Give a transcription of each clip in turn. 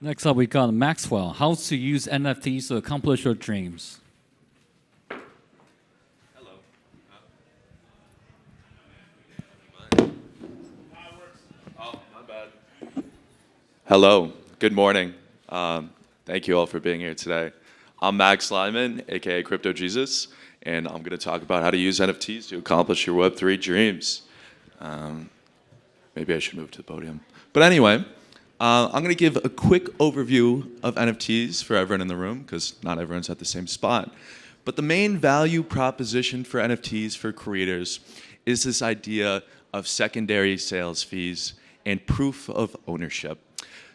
Next up, we got Maxwell. How to use NFTs to accomplish your dreams. Hello. Oh, my bad. Hello. Good morning. Thank you all for being here today. I'm Max Lyman, aka Crypto Jesus, and I'm going to talk about how to use NFTs to accomplish your Web3 dreams. Maybe I should move to the podium. But anyway, I'm going to give a quick overview of NFTs for everyone in the room, because not everyone's at the same spot. But the main value proposition for NFTs for creators is this idea of secondary sales fees and proof of ownership.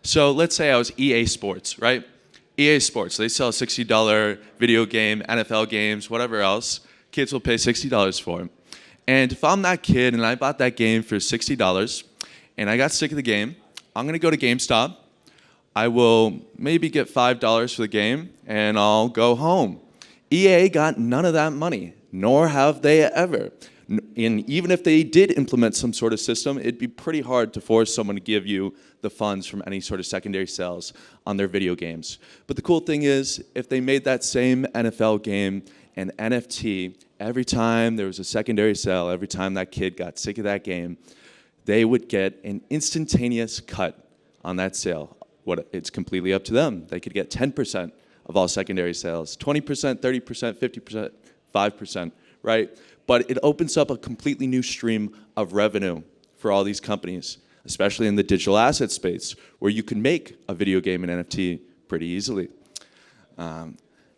So let's say I was EA Sports, right? EA Sports, they sell a $60 video game, NFL games, whatever else. Kids will pay $60 for them. And if I'm that kid and I bought that game for $60 and I got sick of the game, I'm going to go to GameStop. I will maybe get $5 for the game and I'll go home. EA got none of that money, nor have they ever. And even if they did implement some sort of system, it'd be pretty hard to force someone to give you the funds from any sort of secondary sales on their video games. But the cool thing is, if they made that same NFL game an NFT, every time there was a secondary sale, every time that kid got sick of that game, they would get an instantaneous cut on that sale. It's completely up to them. They could get 10% of all secondary sales, 20%, 30%, 50%, 5%, right? But it opens up a completely new stream of revenue for all these companies, especially in the digital asset space, where you can make a video game an NFT pretty easily.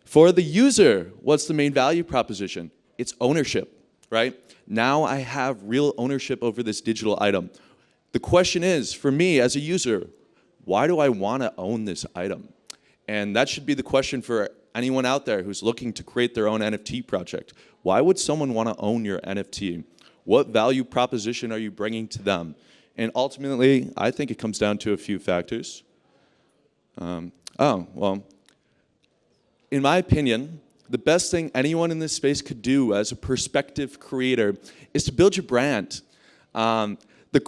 For the user, what's the main value proposition? It's ownership, right? Now I have real ownership over this digital item. The question is, for me as a user, why do I want to own this item? And that should be the question for anyone out there who's looking to create their own NFT project. Why would someone want to own your NFT? What value proposition are you bringing to them? And ultimately, I think it comes down to a few factors. In my opinion, the best thing anyone in this space could do as a prospective creator is to build your brand. The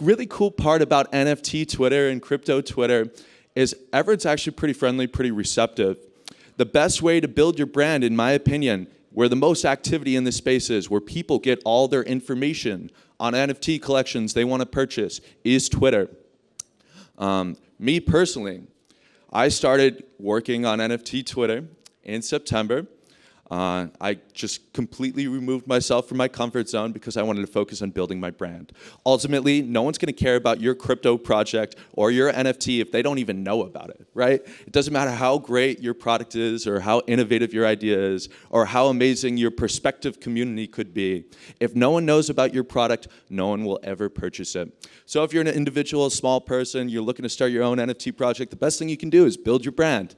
really cool part about NFT Twitter and crypto Twitter is everyone's actually pretty friendly, pretty receptive. The best way to build your brand, in my opinion, where the most activity in this space is, where people get all their information on NFT collections they want to purchase, is Twitter. Me personally, I started working on NFT Twitter in September. I just completely removed myself from my comfort zone because I wanted to focus on building my brand. Ultimately, no one's going to care about your crypto project or your NFT if they don't even know about it, right? It doesn't matter how great your product is or how innovative your idea is or how amazing your prospective community could be. If no one knows about your product, no one will ever purchase it. So if you're an individual, a small person, you're looking to start your own NFT project, the best thing you can do is build your brand.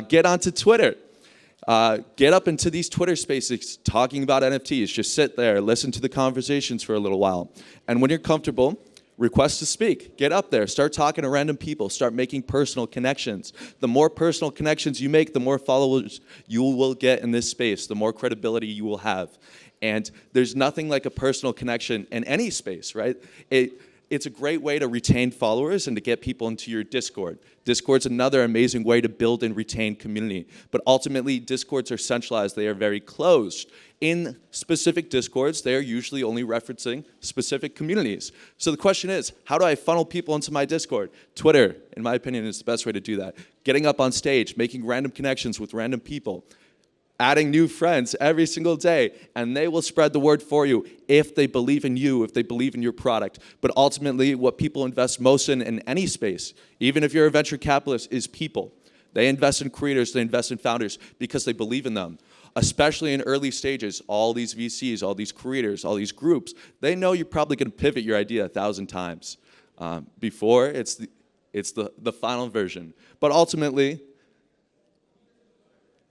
Get onto Twitter. Get up into these Twitter spaces talking about NFTs. Just sit there, listen to the conversations for a little while. And when you're comfortable, request to speak. Get up there, start talking to random people, start making personal connections. The more personal connections you make, the more followers you will get in this space, the more credibility you will have. And there's nothing like a personal connection in any space, right? It's a great way to retain followers and to get people into your Discord. Discord's another amazing way to build and retain community. But ultimately, Discords are centralized. They are very closed. In specific Discords, they are usually only referencing specific communities. So the question is, how do I funnel people into my Discord? Twitter, in my opinion, is the best way to do that. Getting up on stage, making random connections with random people, adding new friends every single day, and they will spread the word for you if they believe in you, if they believe in your product. But ultimately, what people invest most in any space, even if you're a venture capitalist, is people. They invest in creators, they invest in founders because they believe in them. Especially in early stages, all these VCs, all these creators, all these groups, they know you're probably going to pivot your idea 1,000 times before it's the final version. But ultimately,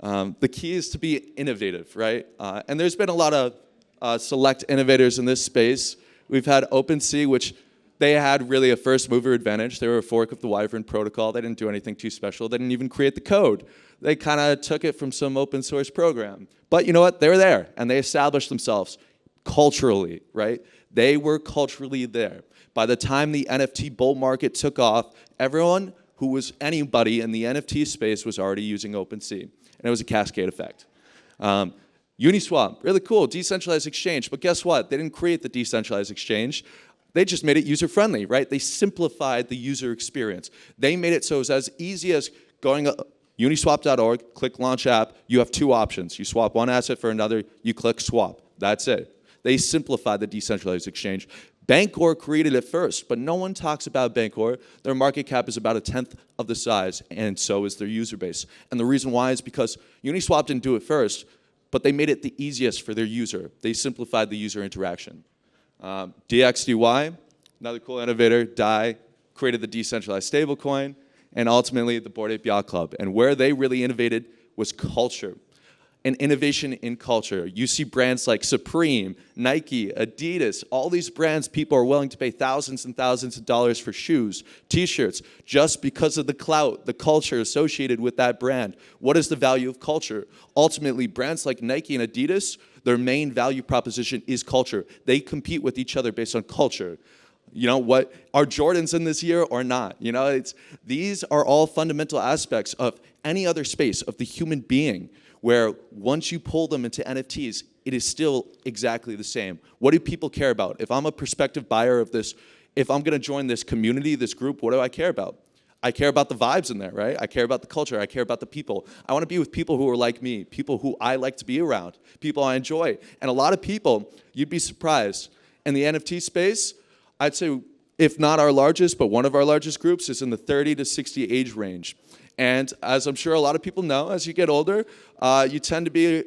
the key is to be innovative, right? And there's been a lot of select innovators in this space. We've had OpenSea, which they had really a first mover advantage. They were a fork of the Wyvern protocol. They didn't do anything too special. They didn't even create the code. They kind of took it from some open source program. But you know what? They were there, and they established themselves culturally, right? They were culturally there. By the time the NFT bull market took off, everyone who was anybody in the NFT space was already using OpenSea. And it was a cascade effect. Uniswap, really cool, decentralized exchange. But guess what? They didn't create the decentralized exchange. They just made it user-friendly, right? They simplified the user experience. They made it so it's as easy as going uniswap.org, click launch app. You have two options. You swap one asset for another, you click swap. That's it. They simplified the decentralized exchange. Bancor created it first, but no one talks about Bancor. Their market cap is about 1/10 of the size, and so is their user base. And the reason why is because Uniswap didn't do it first, but they made it the easiest for their user. They simplified the user interaction. DXDY, another cool innovator, DAI, created the decentralized stablecoin, and ultimately the Bored Ape Yacht Club. And where they really innovated was culture. And innovation in culture. You see brands like Supreme, Nike, Adidas, all these brands, people are willing to pay thousands and thousands of dollars for shoes, t-shirts, just because of the clout, the culture associated with that brand. What is the value of culture? Ultimately, brands like Nike and Adidas, their main value proposition is culture. They compete with each other based on culture. You know, what are Jordans in this year or not? You know, these are all fundamental aspects of any other space, of the human being, where once you pull them into NFTs, it is still exactly the same. What do people care about? If I'm a prospective buyer of this, if I'm gonna join this community, this group, what do I care about? I care about the vibes in there, right? I care about the culture, I care about the people. I wanna be with people who are like me, people who I like to be around, people I enjoy. And a lot of people, you'd be surprised, in the NFT space, I'd say, if not our largest, but one of our largest groups is in the 30 to 60 age range. And as I'm sure a lot of people know, as you get older, you tend to be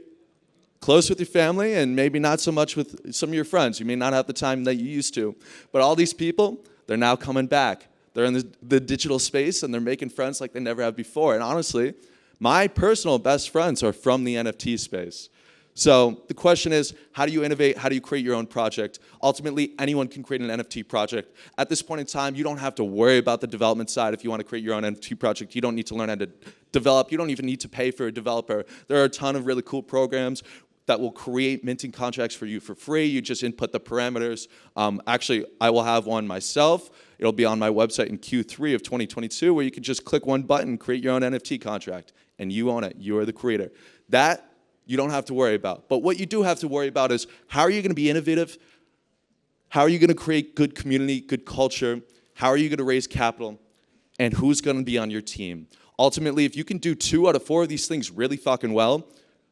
close with your family and maybe not so much with some of your friends. You may not have the time that you used to. But all these people, they're now coming back. They're in the digital space and they're making friends like they never have before. And honestly, my personal best friends are from the NFT space. So the question is, how do you innovate? How do you create your own project? Ultimately, anyone can create an NFT project. At this point in time, you don't have to worry about the development side. If you want to create your own NFT project, you don't need to learn how to develop. You don't even need to pay for a developer. There are a ton of really cool programs that will create minting contracts for you for free. You just input the parameters. Actually, I will have one myself. It'll be on my website in Q3 of 2022, where you can just click one button, create your own NFT contract, and you own it. You are the creator. That you don't have to worry about. But what you do have to worry about is, how are you going to be innovative? How are you going to create good community, good culture? How are you going to raise capital? And who's going to be on your team? Ultimately, if you can do 2 out of 4 of these things really fucking well,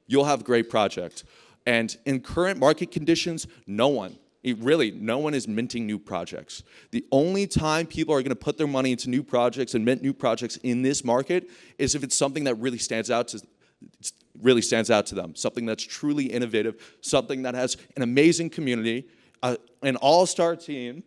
you'll have a great project. And in current market conditions, no one is minting new projects. The only time people are going to put their money into new projects and mint new projects in this market is if it's something that really stands out to them, something that's truly innovative, something that has an amazing community, an all-star team,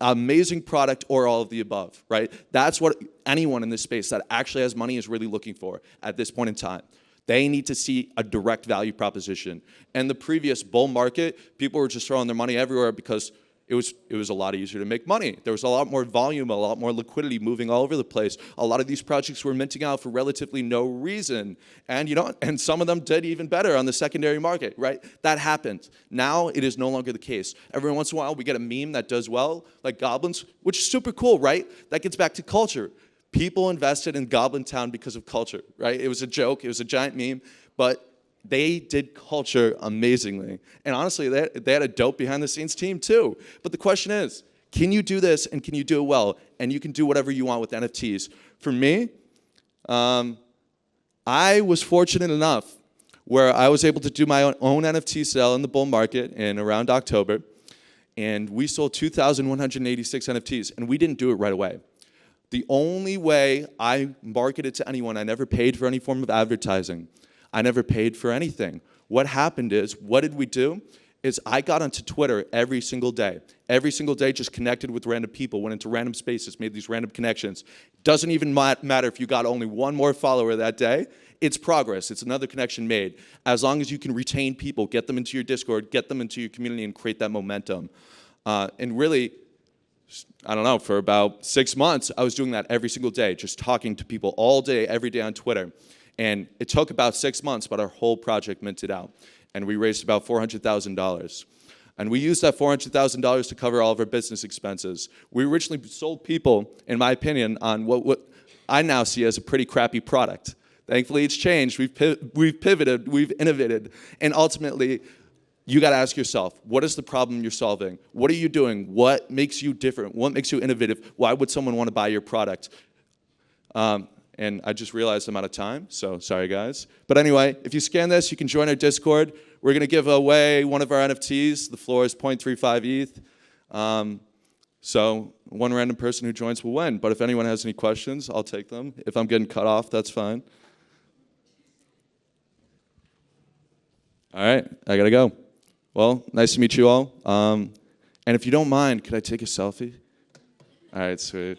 amazing product, or all of the above, right? That's what anyone in this space that actually has money is really looking for at this point in time. They need to see a direct value proposition. And the previous bull market, people were just throwing their money everywhere because it was a lot easier to make money. There was a lot more volume, a lot more liquidity moving all over the place. A lot of these projects were minting out for relatively no reason. And and some of them did even better on the secondary market, right? That happened. Now it is no longer the case. Every once in a while we get a meme that does well, like goblins, which is super cool, right? That gets back to culture. People invested in Goblin Town because of culture, right? It was a joke, it was a giant meme, but they did culture amazingly. And honestly, they had a dope behind-the-scenes team too. But the question is, can you do this and can you do it well? And you can do whatever you want with NFTs. For me, I was fortunate enough where I was able to do my own NFT sale in the bull market in around October. And we sold 2,186 NFTs, and we didn't do it right away. The only way I marketed to anyone, I never paid for any form of advertising. I never paid for anything. What happened is, what did we do? Is I got onto Twitter every single day. Every single day, just connected with random people, went into random spaces, made these random connections. Doesn't even matter if you got only one more follower that day. It's progress. It's another connection made. As long as you can retain people, get them into your Discord, get them into your community, and create that momentum. And really, I don't know, for about 6 months, I was doing that every single day, just talking to people all day, every day on Twitter. And it took about 6 months, but our whole project minted out. And we raised about $400,000. And we used that $400,000 to cover all of our business expenses. We originally sold people, in my opinion, on what I now see as a pretty crappy product. Thankfully, it's changed. We've pivoted, we've innovated, and ultimately, you got to ask yourself, what is the problem you're solving? What are you doing? What makes you different? What makes you innovative? Why would someone want to buy your product? And I just realized I'm out of time, so sorry, guys. But anyway, if you scan this, you can join our Discord. We're going to give away one of our NFTs. The floor is 0.35 ETH. So one random person who joins will win. But if anyone has any questions, I'll take them. If I'm getting cut off, that's fine. All right, I got to go. Well, nice to meet you all. And if you don't mind, could I take a selfie? All right, sweet.